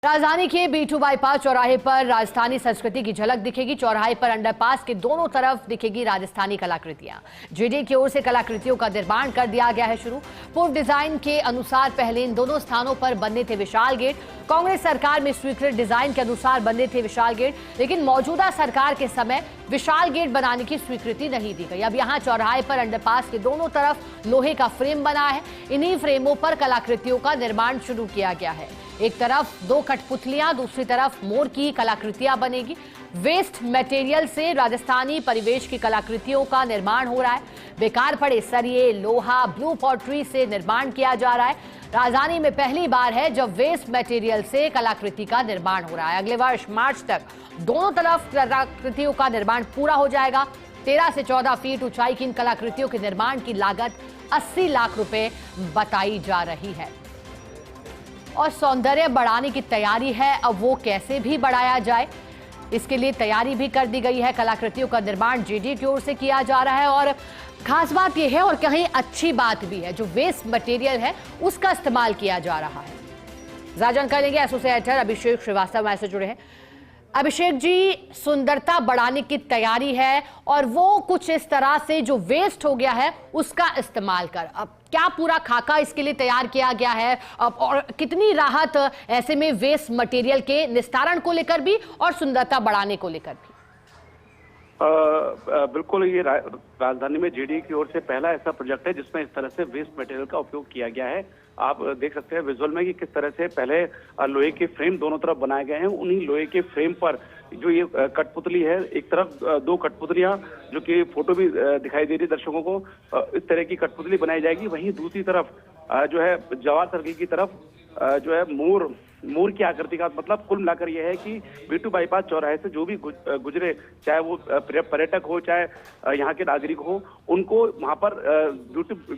राजधानी के B2 bypass चौराहे पर राजस्थानी संस्कृति की झलक दिखेगी। चौराहे पर अंडरपास के दोनों तरफ दिखेगी राजस्थानी कलाकृतियां। जेडी की ओर से कलाकृतियों का निर्माण कर दिया गया है शुरू। पूर्व डिजाइन के अनुसार पहले इन दोनों स्थानों पर बनने थे विशाल गेट। कांग्रेस सरकार में स्वीकृत डिजाइन के अनुसार बनने थे विशाल गेट, लेकिन मौजूदा सरकार के समय विशाल गेट बनाने की स्वीकृति नहीं दी गई। अब यहाँ चौराहे पर अंडरपास के दोनों तरफ लोहे का फ्रेम बना है। इन्हीं फ्रेमों पर कलाकृतियों का निर्माण शुरू किया गया है। एक तरफ दो कठपुतलियां, दूसरी तरफ मोर की कलाकृतियां बनेगी। वेस्ट मटेरियल से राजस्थानी परिवेश की कलाकृतियों का निर्माण हो रहा है। बेकार पड़े सरिये, लोहा, ब्लू पॉटरी से निर्माण किया जा रहा है। राजधानी में पहली बार है जब वेस्ट मटेरियल से कलाकृति का निर्माण हो रहा है। अगले वर्ष मार्च तक दोनों तरफ कलाकृतियों का निर्माण पूरा हो जाएगा। 13 से 14 फीट ऊंचाई की इन कलाकृतियों के निर्माण की लागत 80 लाख रुपए बताई जा रही है। और सौंदर्य बढ़ाने की तैयारी है। अब वो कैसे भी बढ़ाया जाए, इसके लिए तैयारी भी कर दी गई है। कलाकृतियों का निर्माण जेडी की ओर से किया जा रहा है। और खास बात यह है और कहीं अच्छी बात भी है, जो वेस्ट मटेरियल है उसका इस्तेमाल किया जा रहा है। ज्यादा जानकारी लेंगे एसोसिएटर अभिषेक श्रीवास्तव हमारे से जुड़े हैं। अभिषेक जी, सुंदरता बढ़ाने की तैयारी है और वो कुछ इस तरह से जो वेस्ट हो गया है उसका इस्तेमाल कर, अब क्या पूरा खाका इसके लिए तैयार किया गया है और कितनी राहत ऐसे में वेस्ट मटेरियल के निस्तारण को लेकर भी और सुंदरता बढ़ाने को लेकर भी? बिल्कुल, ये राजधानी में जेडी की ओर से पहला ऐसा प्रोजेक्ट है जिसमें इस तरह से वेस्ट मटेरियल का उपयोग किया गया है। आप देख सकते हैं विजुअल में कि किस तरह से पहले लोहे के फ्रेम दोनों तरफ बनाए गए हैं। उन्हीं लोहे के फ्रेम पर जो ये कठपुतली है, एक तरफ दो कठपुतलियां जो कि फोटो भी दिखाई दे रही है दर्शकों को, इस तरह की कठपुतली बनाई जाएगी। वहीं दूसरी तरफ जो है जवाहर सर्किल की तरफ जो है मोर की आकृति का, मतलब कुल मिलाकर यह है कि B2 बाईपास चौराहे से जो भी गुजरे, चाहे वो पर्यटक हो चाहे यहाँ के नागरिक हो, उनको वहाँ पर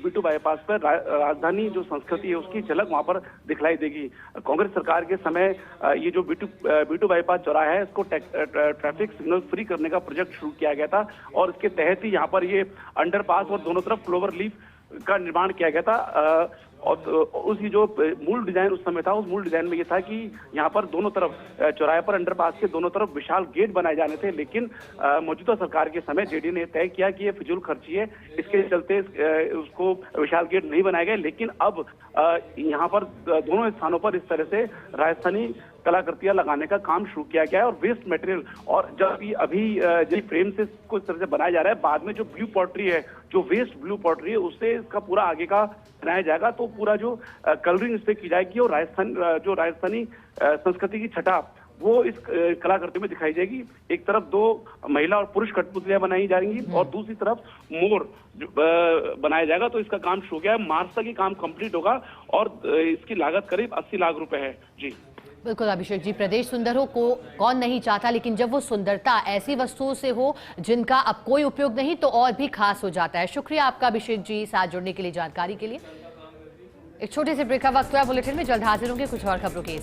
B2 बाईपास पर राजधानी जो संस्कृति है उसकी झलक वहाँ पर दिखलाई देगी। कांग्रेस सरकार के समय ये जो B2 बाईपास चौराहा है इसको ट्रैफिक सिग्नल फ्री करने का प्रोजेक्ट शुरू किया गया था और इसके तहत ही यहाँ पर ये अंडरपास और दोनों तरफ क्लोवर लीफ का निर्माण किया गया था। और उसकी जो मूल डिजाइन उस समय था, उस मूल डिजाइन में ये था कि यहाँ पर दोनों तरफ चौराहे पर अंडरपास के दोनों तरफ विशाल गेट बनाए जाने थे, लेकिन मौजूदा सरकार के समय जेडी ने तय किया कि ये फिजूल खर्ची है, इसके चलते उसको विशाल गेट नहीं बनाए गए। लेकिन अब यहाँ पर दोनों स्थानों पर इस तरह से राजस्थानी कलाकृतियां लगाने का काम शुरू किया गया है। और वेस्ट मटेरियल, और जब अभी फ्रेम से इसको इस तरह से बनाया जा रहा है, बाद में जो ब्लू पॉटरी है, जो वेस्ट ब्लू पॉटरी है, उससे इसका पूरा आगे का बनाया जाएगा। तो पूरा जो कलरिंग इस पे की जाएगी और राजस्थानी संस्कृति की छटा वो इस कलाकृति में दिखाई जाएगी। एक तरफ दो महिला और पुरुष कठपुतलियां बनाई जाएंगी और दूसरी तरफ मोर बनाया जाएगा। तो इसका काम शुरू हो गया है, मार्च तक ये काम कंप्लीट होगा और इसकी लागत करीब 80 लाख रुपए है। जी बिल्कुल अभिषेक जी, प्रदेश सुंदर हो को कौन नहीं चाहता, लेकिन जब वो सुंदरता ऐसी वस्तुओं से हो जिनका अब कोई उपयोग नहीं तो और भी खास हो जाता है। शुक्रिया आपका अभिषेक जी, साथ जुड़ने के लिए, जानकारी के लिए। एक छोटे से ब्रेक का वक्त हुआ। बुलेटिन में जल्द हाजिर होंगे कुछ और खबरों के